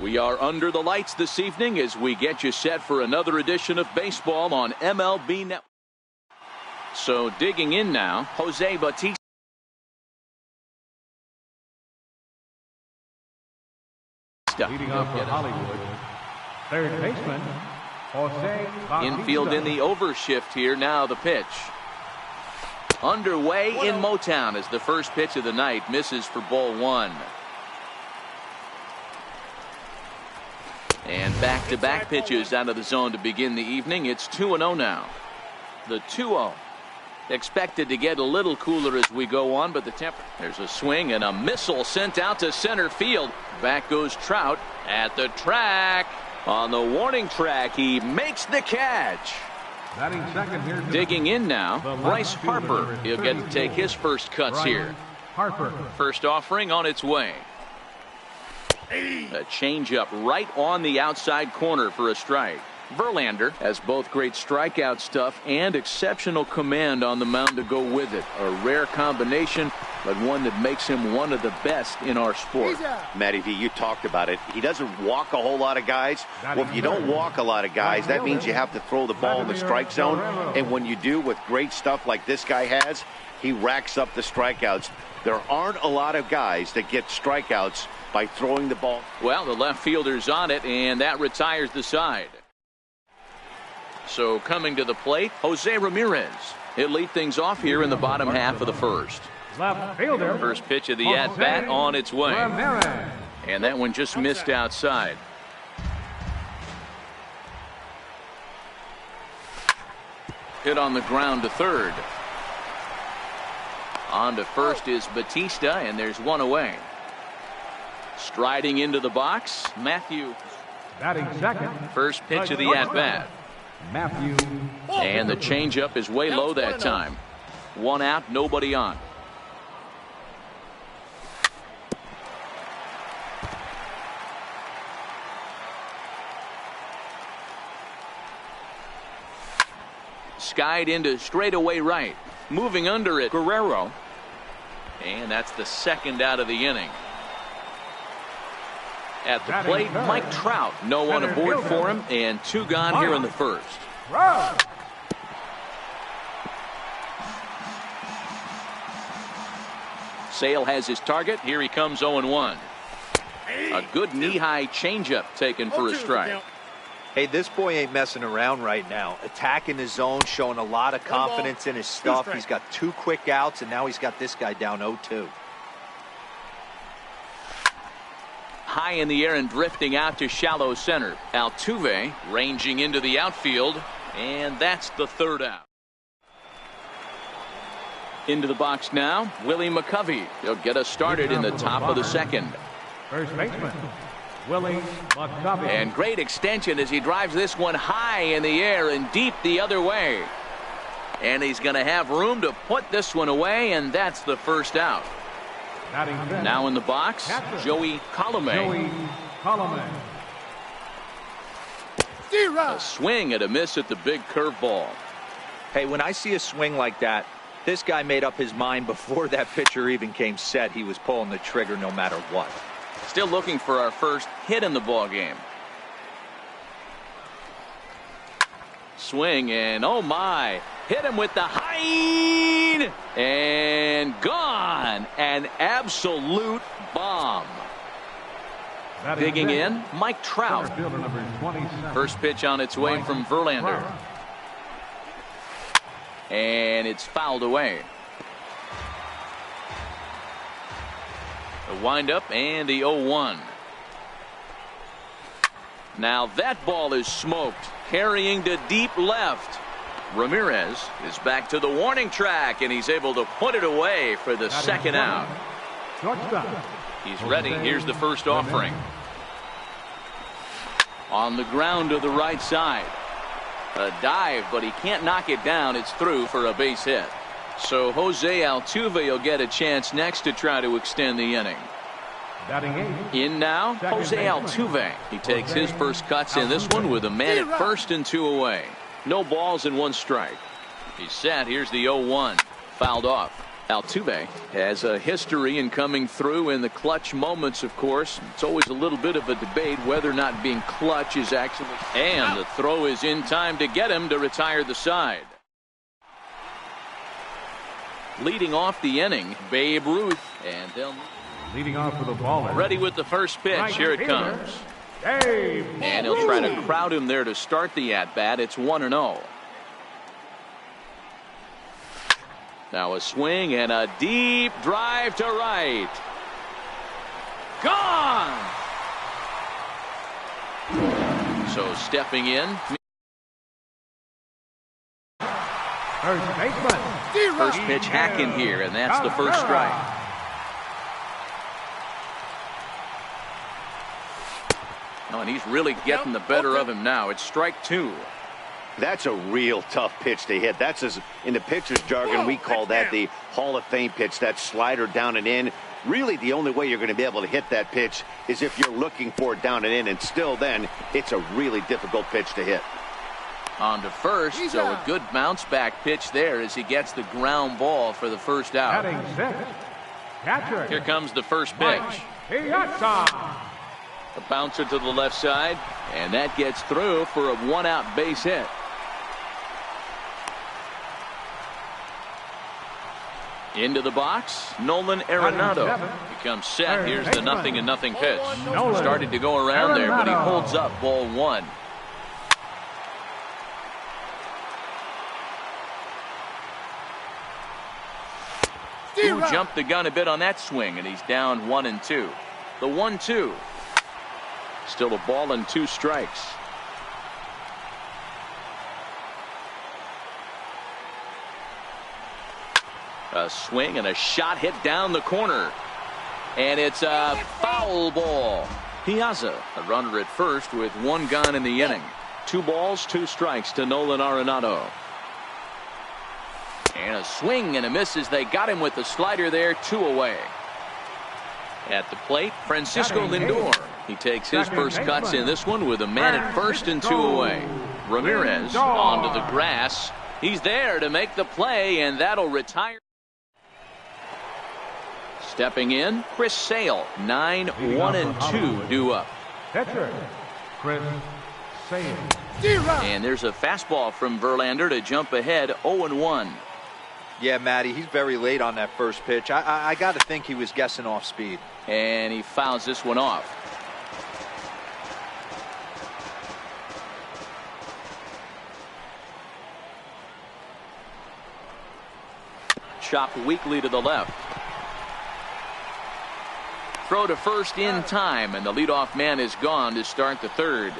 We are under the lights this evening as we get you set for another edition of baseball on MLB Network. So digging in now, Jose Bautista. Leading off for Hollywood, third baseman, Jose Bautista. Infield in the overshift here. Now the pitch. Underway in Motown as the first pitch of the night misses for ball one. And back-to-back pitches out of the zone to begin the evening. It's 2-0 now. The 2-0. Expected to get a little cooler as we go on, but the temperature. There's a swing and a missile sent out to center field. Back goes Trout at the track. On the warning track, he makes the catch. Second here, digging in now, Bryce Harper. He'll get to take his first cuts here. Harper. First offering on its way. A changeup right on the outside corner for a strike. Verlander has both great strikeout stuff and exceptional command on the mound to go with it. A rare combination, but one that makes him one of the best in our sport. Matty V, you talked about it. He doesn't walk a whole lot of guys. Well, if you don't walk a lot of guys, that means you have to throw the ball in the strike zone. And when you do with great stuff like this guy has, he racks up the strikeouts. There aren't a lot of guys that get strikeouts by throwing the ball. Well, the left fielder's on it, and that retires the side. So coming to the plate, Jose Ramirez. He'll lead things off here in the bottom half of the first. Left fielder. First pitch of the at-bat on its way. Ramirez. And that one just missed outside. Hit on the ground to third. On to first is Bautista, and there's one away. Striding into the box, Matthew. Batting second. First pitch of the at-bat. Matthew. And the changeup is way low that time. One out, nobody on. Skied into straightaway right. Moving under it, Guerrero. And that's the second out of the inning. At the plate, Mike Trout. No one aboard for him, and two gone here in the first. Sale has his target. Here he comes 0-1. A good knee-high changeup taken for a strike. Hey, this boy ain't messing around right now. Attacking his zone, showing a lot of confidence in his stuff. He's got two quick outs, and now he's got this guy down 0-2. High in the air and drifting out to shallow center. Altuve ranging into the outfield, and that's the third out. Into the box now, Willie McCovey. He'll get us started in the top of the second. First baseman, Willie McCovey. And great extension as he drives this one high in the air and deep the other way. And he's going to have room to put this one away, and that's the first out. Now in the box, Joey Colomé. A swing and a miss at the big curveball. Hey, when I see a swing like that, this guy made up his mind before that pitcher even came set. He was pulling the trigger no matter what. Still looking for our first hit in the ball game. Swing and oh my, hit him with the high and gone. An absolute bomb. Digging in, Mike Trout. First pitch on its way from Verlander. And it's fouled away. The windup and the 0-1. Now that ball is smoked, carrying to deep left. Ramirez is back to the warning track, and he's able to put it away for the second out. He's ready. Here's the first offering. On the ground to the right side. A dive, but he can't knock it down. It's through for a base hit. So Jose Altuve will get a chance next to try to extend the inning. In now, Jose Altuve. He takes his first cuts in this one with a man at first and two away. No balls and one strike. He's set. Here's the 0-1. Fouled off. Altuve has a history in coming through in the clutch moments, of course. It's always a little bit of a debate whether or not being clutch is actually. And the throw is in time to get him to retire the side. Leading off the inning, Babe Ruth. And they'll. Leading off for the ball. Ready with the first pitch. Right Here it fielder, comes. Babe And he'll try to Ruth. crowd him there to start the at-bat. It's 1-0. Now a swing and a deep drive to right. Gone! So stepping in. First baseman. First pitch hacking here, and that's the first strike. Oh, and he's really getting the better of him now. It's strike 2. That's a real tough pitch to hit. That's, as in the pitcher's jargon, we call that the Hall of Fame pitch. That slider down and in. Really, the only way you're going to be able to hit that pitch is if you're looking for it down and in, and still then, it's a really difficult pitch to hit. On to first, so a good bounce back pitch there as he gets the ground ball for the first out. Batting sixth. Catcher. Here comes the first pitch. Piazza. A bouncer to the left side, and that gets through for a one-out base hit. Into the box, Nolan Arenado becomes set. Here's the 0-0 pitch. Started to go around there, but he holds up ball 1. Who jumped the gun a bit on that swing, and he's down 1-2. The 1-2. Still a ball and 2 strikes. A swing and a shot hit down the corner. And it's a foul ball. Piazza, a runner at first with 1 gone in the inning. 2 balls, 2 strikes to Nolan Arenado. And a swing and a miss as they got him with the slider there, 2 away. At the plate, Francisco Lindor. He takes his first cuts in this one with a man at first and 2 away. Ramirez onto the grass. He's there to make the play, and that'll retire. Stepping in, Chris Sale. 9-1-2 due up. Catcher. Chris Sale. And there's a fastball from Verlander to jump ahead 0-1. Yeah, Matty, he's very late on that first pitch. I got to think he was guessing off speed. And he fouls this one off. Chopped weakly to the left. Throw to first in time, and the leadoff man is gone to start the third.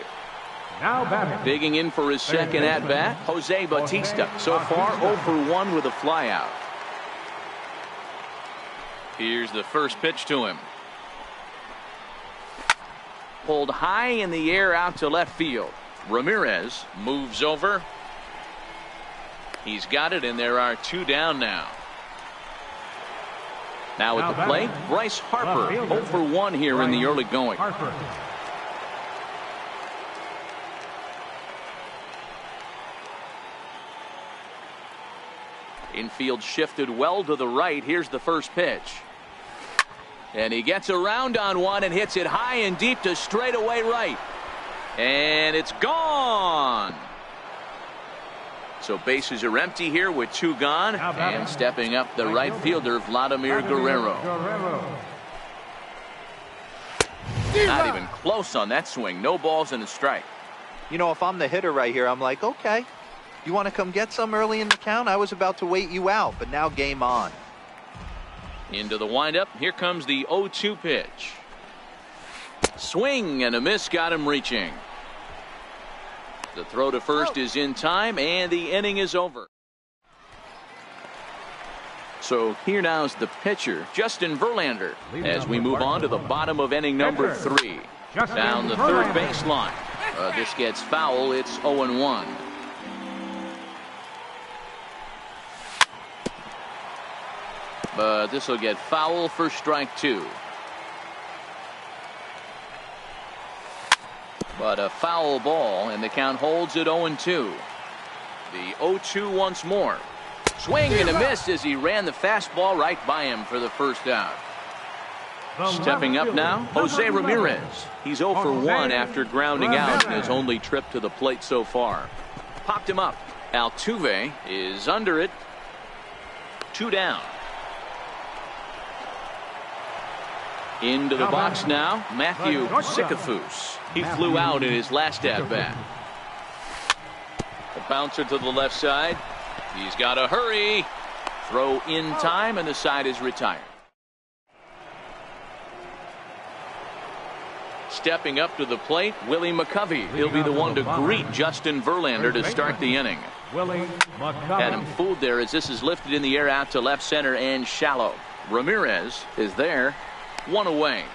Now batting. Digging in for his second at-bat, Jose Bautista. So far 0 for 1 with a flyout. Here's the first pitch to him. Pulled high in the air out to left field. Ramirez moves over. He's got it, and there are 2 down now. Now at the plate, Bryce Harper. 0 for 1 here in the early going. Harper. Infield shifted well to the right. Here's the first pitch. And he gets around on one and hits it high and deep to straightaway right. And it's gone. So bases are empty here with 2 gone. And stepping up the right fielder, Vladimir Guerrero. Not even close on that swing. No balls and a strike. You know, if I'm the hitter right here, I'm like, okay, you want to come get some early in the count? I was about to wait you out, but now game on. Into the windup. Here comes the 0-2 pitch. Swing and a miss got him reaching. The throw to first is in time, and the inning is over. So here now's the pitcher, Justin Verlander, as we move on to the bottom of inning number 3. Down the third baseline. This gets foul. It's 0-1. But this will get foul for strike 2. But a foul ball, and the count holds at 0-2. The 0-2 once more. Swing and a miss as he ran the fastball right by him for the first out. Stepping up now, Jose Ramirez. He's 0 for 1 after grounding out in his only trip to the plate so far. Popped him up. Altuve is under it. 2 down. Into the box now, Matthew Sikafus. He flew out in his last at-bat. The bouncer to the left side. He's got to hurry. Throw in time, and the side is retired. Stepping up to the plate, Willie McCovey. He'll be the one to greet Justin Verlander to start the inning. Had him fooled there as this is lifted in the air out to left center and shallow. Ramirez is there. 1 away.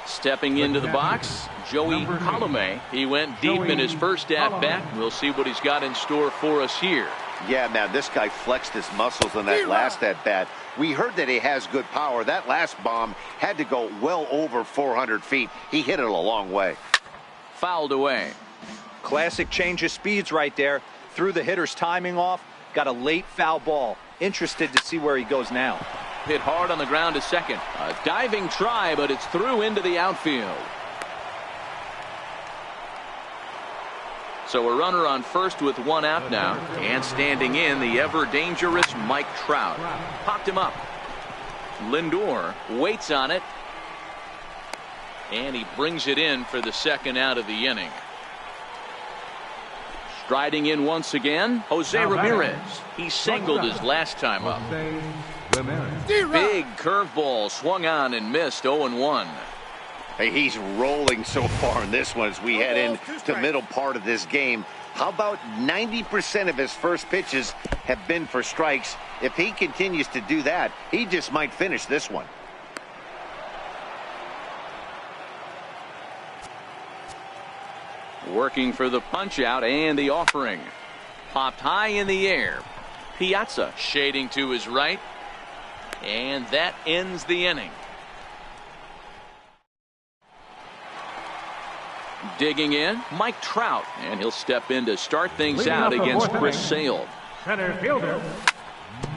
Stepping into the box, Joey Colomé. He went deep in his first at-bat. We'll see what he's got in store for us here. Yeah, man, this guy flexed his muscles in that last at-bat. We heard that he has good power. That last bomb had to go well over 400 feet. He hit it a long way. Fouled away. Classic change of speeds right there. Threw the hitter's timing off. Got a late foul ball. Interested to see where he goes now. Hit hard on the ground to second. A diving try, but it's through into the outfield. So a runner on first with 1 out now. And standing in, the ever-dangerous Mike Trout. Popped him up. Lindor waits on it. And he brings it in for the second out of the inning. Striding in once again, Jose Ramirez. He singled his last time up. Big curveball swung on and missed. 0-1. Hey, he's rolling so far in this one as we head into the middle part of this game. How about 90% of his first pitches have been for strikes? If he continues to do that, he just might finish this one. Working for the punch out and the offering. Popped high in the air. Piazza shading to his right. And that ends the inning. Digging in, Mike Trout. And he'll step in to start things out against Chris Sale. Center fielder,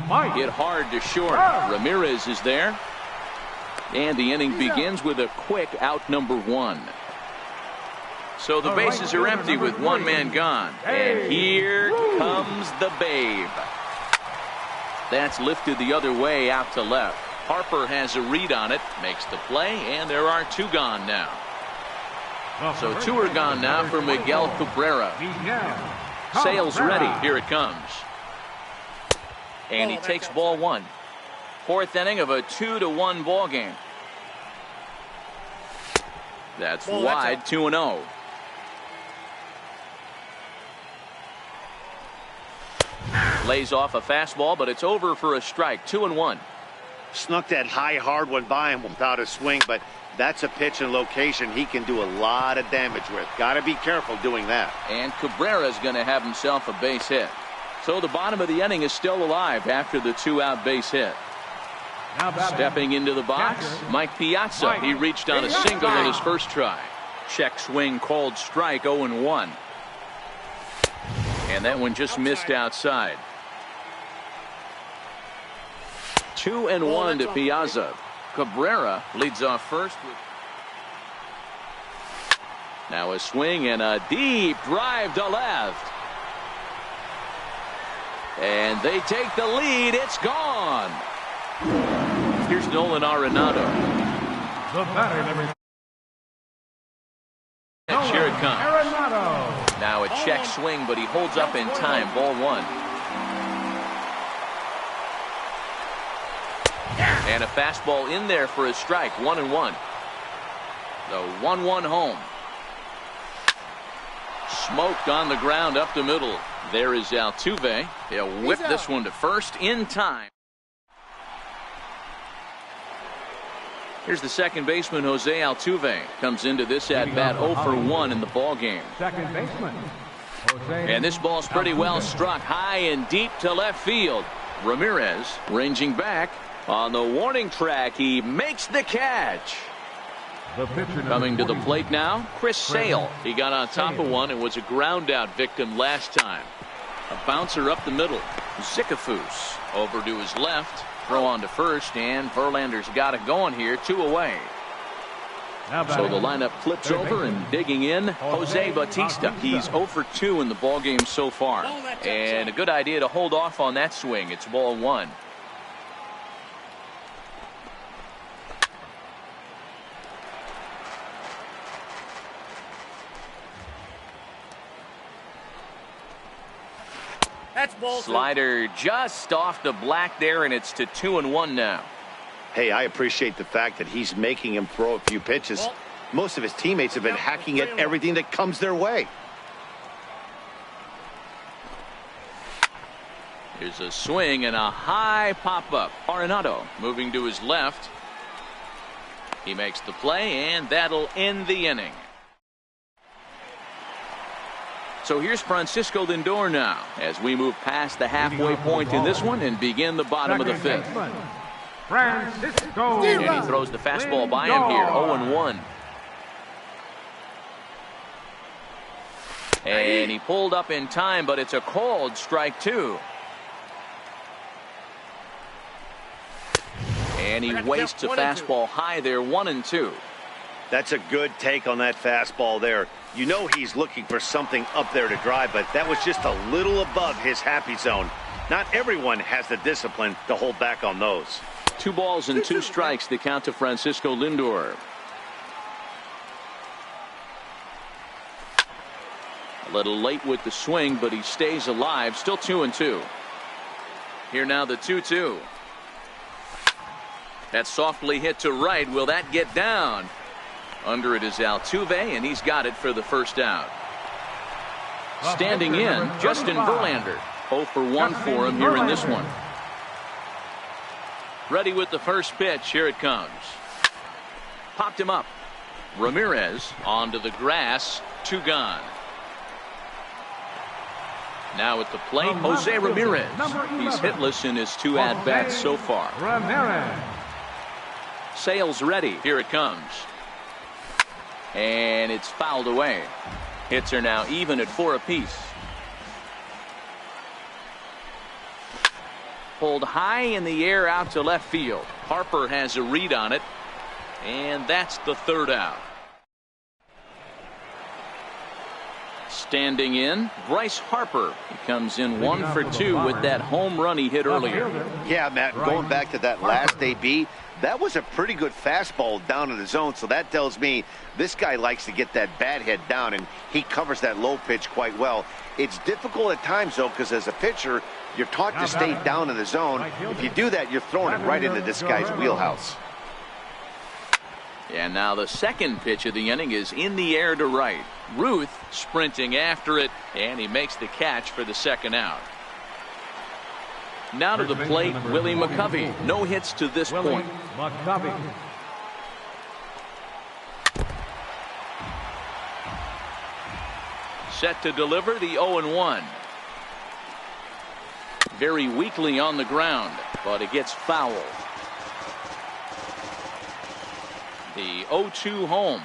Mike. Hit hard to short. Ramirez is there. And the inning begins with a quick out number 1. So the bases are empty with 1 man gone. And here comes the Babe. That's lifted the other way out to left. Harper has a read on it, makes the play, and there are 2 gone now. So 2 are gone now for Miguel Cabrera. Sale's ready. Here it comes. And he takes ball 1. 4th inning of a 2-1 ball game. That's wide. 2-0. Lays off a fastball, but it's over for a strike. 2-1. Snuck that high hard one by him without a swing, but that's a pitch and location he can do a lot of damage with. Got to be careful doing that. And Cabrera's going to have himself a base hit. So the bottom of the inning is still alive after the 2-out base hit. Stepping into the box, Mike Piazza. He reached on a single in his first try. Check swing called strike. 0-1. And that one just missed outside. 2-1 to Piazza. Cabrera leads off first. Now a swing and a deep drive to left. And they take the lead. It's gone. Here's Nolan Arenado. And here it comes. Now a check swing, but he holds up in time. Ball 1. And a fastball in there for a strike. 1-1. The 1-1 home. Smoked on the ground up the middle. There is Altuve. He'll whip this one to first in time. Here's the second baseman, Jose Altuve. Comes into this at-bat 0 for 1 in the ball game. Second baseman, And this ball's pretty well struck high and deep to left field. Ramirez ranging back on the warning track. He makes the catch. Coming to the plate now, Chris Sale. He got on top of one and was a ground out victim last time. A bouncer up the middle. Zickafoos over to his left. Throw on to first, and Verlander's got it going here. 2 away. So the lineup flips over, and digging in, Jose Bautista. He's 0 for 2 in the ball game so far. And a good idea to hold off on that swing. It's ball 1. That's ball 2. Slider just off the black there, and it's to 2-1 now. Hey, I appreciate the fact that he's making him throw a few pitches. Most of his teammates have been hacking at everything that comes their way. Here's a swing and a high pop-up. Arenado moving to his left. He makes the play, and that'll end the inning. So here's Francisco Lindor now as we move past the halfway point in this one and begin the bottom of the 5th. Francisco. And he throws the fastball by him here. 0-1. And he pulled up in time, but it's a called strike 2. And he wastes a fastball high there. 1-2. That's a good take on that fastball there. You know he's looking for something up there to drive, but that was just a little above his happy zone. Not everyone has the discipline to hold back on those. 2 balls and 2 strikes to count to Francisco Lindor. A little late with the swing, but he stays alive. Still 2-2. Here now the 2-2. That's softly hit to right. Will that get down? Under it is Altuve, and he's got it for the first out. Standing in, Justin Verlander. 0 for 1 for him here in this one. Ready with the first pitch. Here it comes. Popped him up. Ramirez onto the grass. 2 gone. Now at the plate, Jose Ramirez. He's hitless in his 2 at-bats so far. Sale's ready. Here it comes. And it's fouled away. Hits are now even at 4 apiece. Pulled high in the air out to left field. Harper has a read on it. And that's the 3rd out. Standing in, Bryce Harper. He comes in 1 for 2 with that home run he hit earlier. Yeah, Matt, going back to that last AB, that was a pretty good fastball down in the zone, so that tells me this guy likes to get that bat head down, and he covers that low pitch quite well. It's difficult at times, though, because as a pitcher, you're taught to stay down in the zone. If you do that, you're throwing it right into this guy's wheelhouse. And now the second pitch of the inning is in the air to right. Ruth sprinting after it, and he makes the catch for the 2nd out. Now to the plate, Willie McCovey. No hits to this point. Set to deliver the 0-1. Very weakly on the ground, but it gets fouled. The 0-2 home.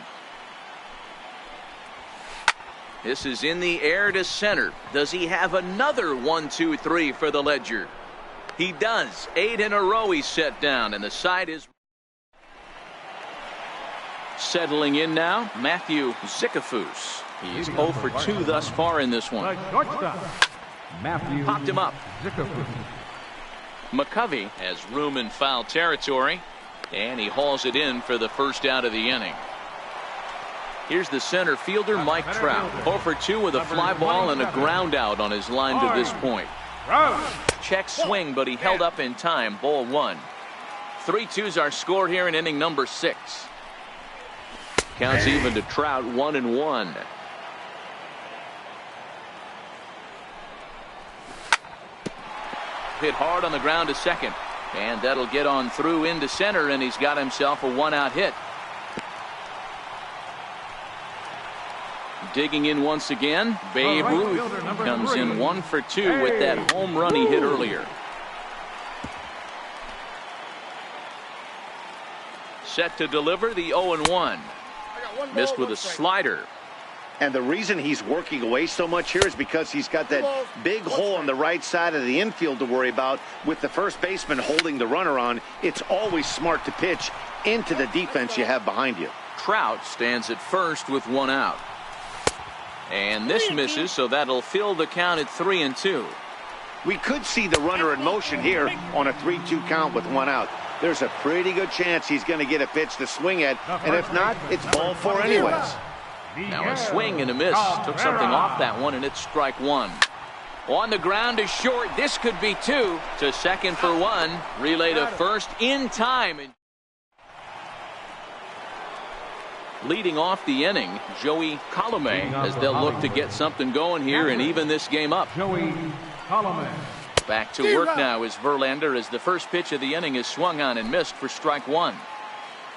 This is in the air to center. Does he have another 1-2-3 for the Ledger? He does. 8 in a row he's set down, and the side is settling in now. Matthew Zickafoos. He's 0 for 2 thus far in this one. Popped him up. McCovey has room in foul territory, and he hauls it in for the first out of the inning. Here's the center fielder, Mike Trout. 0 for 2 with a fly ball and a ground out on his line to this point. Check swing, but he held up in time. Ball 1. 3-2's our score here in inning number 6. Counts even to Trout. 1-1. Hit hard on the ground to second, and that'll get on through into center, and he's got himself a 1-out hit. Digging in once again, Babe Ruth comes in 1 for 2 with that home run he hit earlier. Set to deliver the 0-1. Missed with a slider. And the reason he's working away so much here is because he's got that big hole on the right side of the infield to worry about. With the first baseman holding the runner on, it's always smart to pitch into the defense you have behind you. Trout stands at first with one out. And this misses, so that'll fill the count at 3-2. We could see the runner in motion here on a 3-2 count with one out. There's a pretty good chance he's going to get a pitch to swing at, and if not, it's ball 4 anyways. Now a swing and a miss. Took something off that one, and it's strike one. On the ground is short. This could be 2. To second for 1. Relay to first in time. Leading off the inning, Joey Colomé, as they'll look to get something going here and even this game up. Joey Colomé. Back to work now is Verlander, as the first pitch of the inning is swung on and missed for strike 1.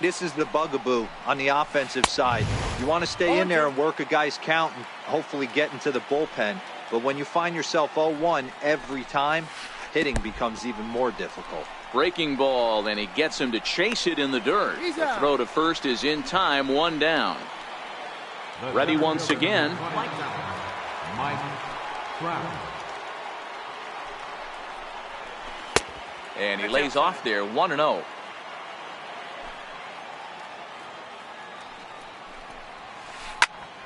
This is the bugaboo on the offensive side. You want to stay in there and work a guy's count and hopefully get into the bullpen. But when you find yourself 0-1 every time, hitting becomes even more difficult. Breaking ball, and he gets him to chase it in the dirt. The throw to first is in time, 1 down. Ready once again. Mike Trout. And he lays off there, 1-0.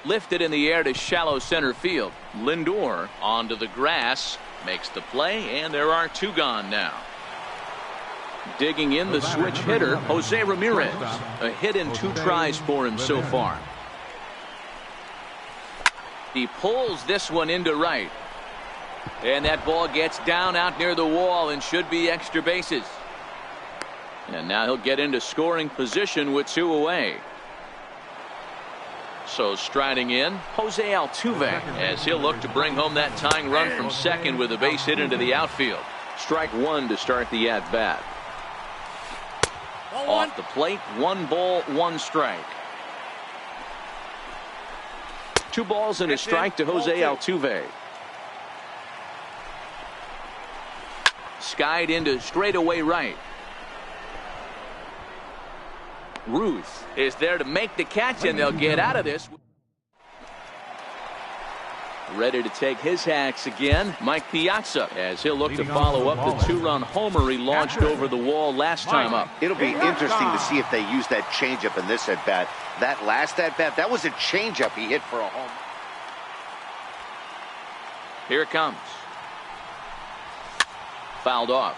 Lifted in the air to shallow center field. Lindor onto the grass, makes the play, and there are 2 gone now. Digging in the switch hitter, Jose Ramirez. A hit in 2 tries for him so far. He pulls this one into right. And that ball gets down out near the wall and should be extra bases. And now he'll get into scoring position with 2 away. So striding in, Jose Altuve, as he'll look to bring home that tying run from second with a base hit into the outfield. Strike 1 to start the at-bat. Off the plate, 1 ball, 1 strike. 2 balls and a strike to Jose Altuve. Skied into straightaway right. Ruth is there to make the catch, and they'll get out of this. Ready to take his hacks again, Mike Piazza, as he'll look to follow up the 2-run homer he launched over the wall last time up. It'll be interesting to see if they use that changeup in this at-bat. That last at-bat, that was a changeup he hit for a home. Here it comes. Fouled off.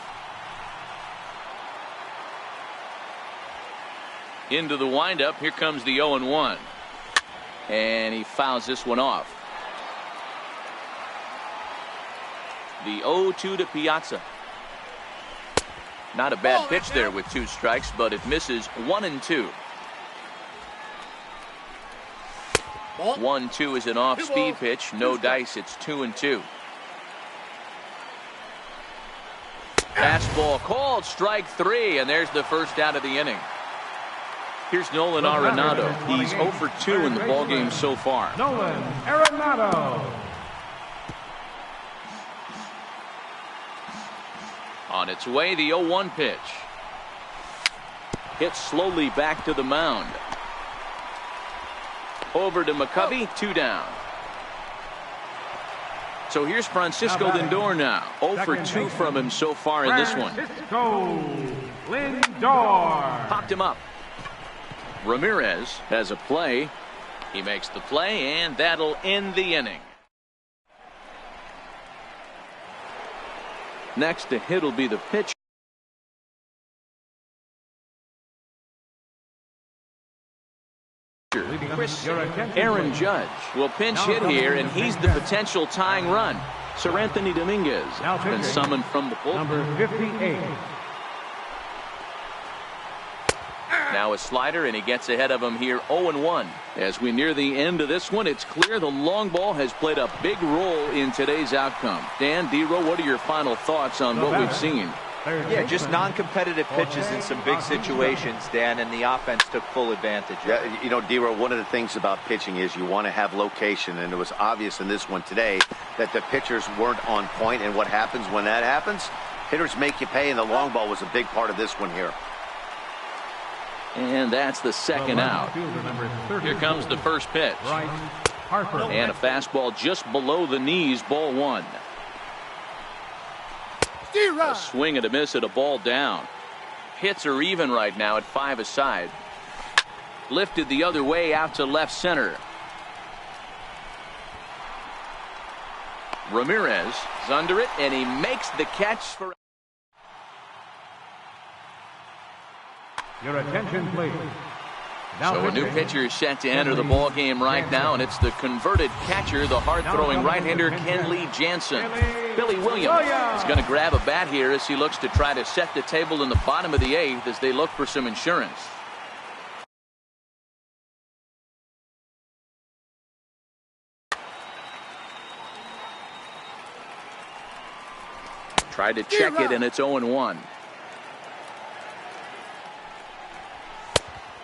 Into the windup. Here comes the 0-1. And he fouls this one off. The 0-2 to Piazza. Not a bad pitch there with 2 strikes, but it misses 1-2. 1-2 is an off-speed pitch. No dice. It's 2-2. Fastball called, strike 3, and there's the first out of the inning. Here's Nolan Arenado. He's 0 for 2 in the ballgame so far. Nolan Arenado. On its way, the 0-1 pitch. Hit slowly back to the mound. Over to McCovey, 2 down. So here's Francisco Lindor now. 0 for 2 from him so far in this one. Francisco Lindor. Popped him up. Ramirez has a play. He makes the play, and that'll end the inning. Next to hit will be the pitch. Aaron Judge will pinch hit here, and he's the potential tying run. Sir Anthony Dominguez has been summoned from the bullpen. Number 58. Now a slider, and he gets ahead of him here, 0-1. As we near the end of this one, it's clear the long ball has played a big role in today's outcome. Dan, D-Row, what are your final thoughts on what we've seen? Yeah, just non-competitive pitches in some big situations, Dan, and the offense took full advantage. Yeah, you know, D-Row, one of the things about pitching is you want to have location, and it was obvious in this one today that the pitchers weren't on point, and what happens when that happens? Hitters make you pay, and the long ball was a big part of this one here. And that's the second out. Here comes the first pitch. Harper. And a fastball just below the knees, ball one. A swing and a miss at a ball down. Hits are even right now at 5 aside. Lifted the other way out to left center. Ramirez is under it, and he makes the catch for. Your attention, please. So a new pitcher is set to enter the ball game right now, and it's the converted catcher, the hard-throwing right-hander Kenley Jansen. Billy Williams is going to grab a bat here as he looks to try to set the table in the bottom of the 8th as they look for some insurance. Tried to check it, and it's 0-1.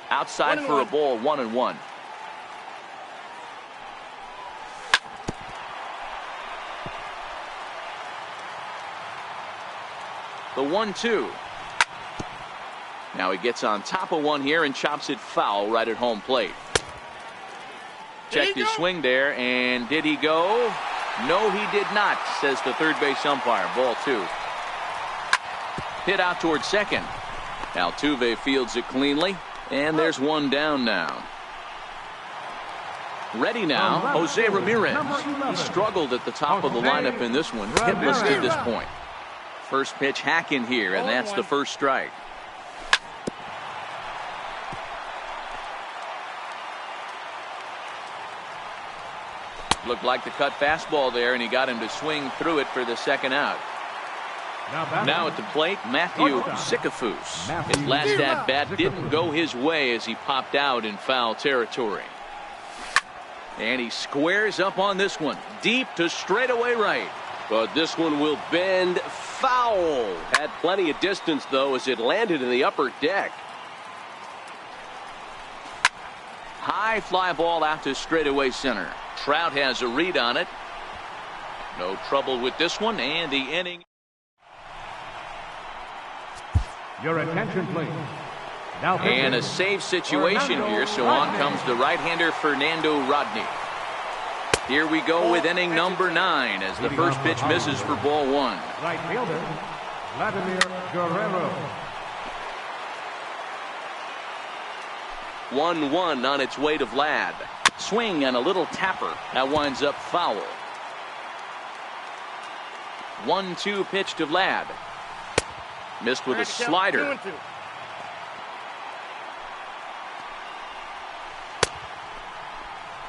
Outside for a ball, 1-1. The 1-2. Now he gets on top of one here and chops it foul right at home plate. Checked his swing there, and did he go? No, he did not, says the third base umpire. Ball 2. Hit out towards second. Altuve fields it cleanly. And there's one down now. Ready now, Jose Ramirez. He struggled at the top of the lineup in this one. Hitless to this point. First pitch hack in here, and that's the first strike. Looked like the cut fastball there, and he got him to swing through it for the second out. Now at the plate, Matthew Sikafus. His last at-bat didn't go his way as he popped out in foul territory. And he squares up on this one. Deep to straightaway right. But this one will bend foul. Had plenty of distance, though, as it landed in the upper deck. High fly ball out to straightaway center. Trout has a read on it. No trouble with this one, and the inning. Your attention, please. And a save situation here, so on comes the right-hander Fernando Rodney. Here we go with inning number 9 as the first pitch misses for ball 1. Right fielder, Vladimir Guerrero. 1-1 on its way to Vlad. Swing and a little tapper. That winds up foul. 1-2 pitch to Vlad. Missed with a slider.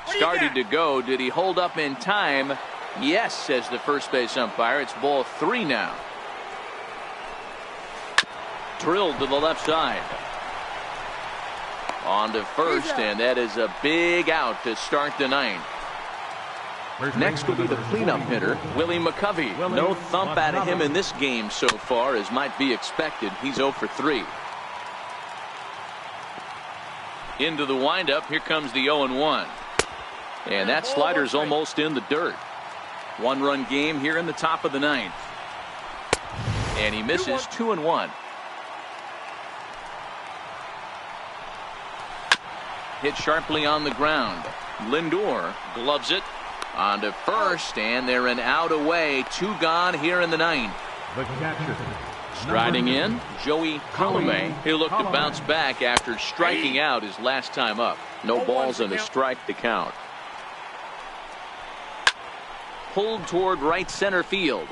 Started to go. Did he hold up in time? Yes, says the first base umpire. It's ball 3 now. Drilled to the left side. On to first, and that is a big out to start the 9th. Next will be the cleanup hitter, Willie McCovey. No thump out of him in this game so far, as might be expected. He's 0 for 3. Into the windup, here comes the 0-1. And that slider's almost in the dirt. 1-run game here in the top of the 9th. And he misses 2-1. Hit sharply on the ground. Lindor gloves it. On to first, and they're an out away. 2 gone here in the 9th. The catcher. Striding in, Joey Colomé. He'll look to bounce back after striking out his last time up. No balls and a strike to count. Pulled toward right center field.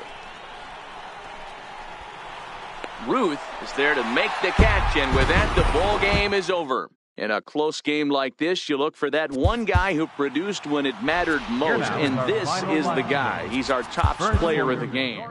Ruth is there to make the catch, and with that, the ball game is over. In a close game like this, you look for that one guy who produced when it mattered most, and this is the guy. He's our top player of the game.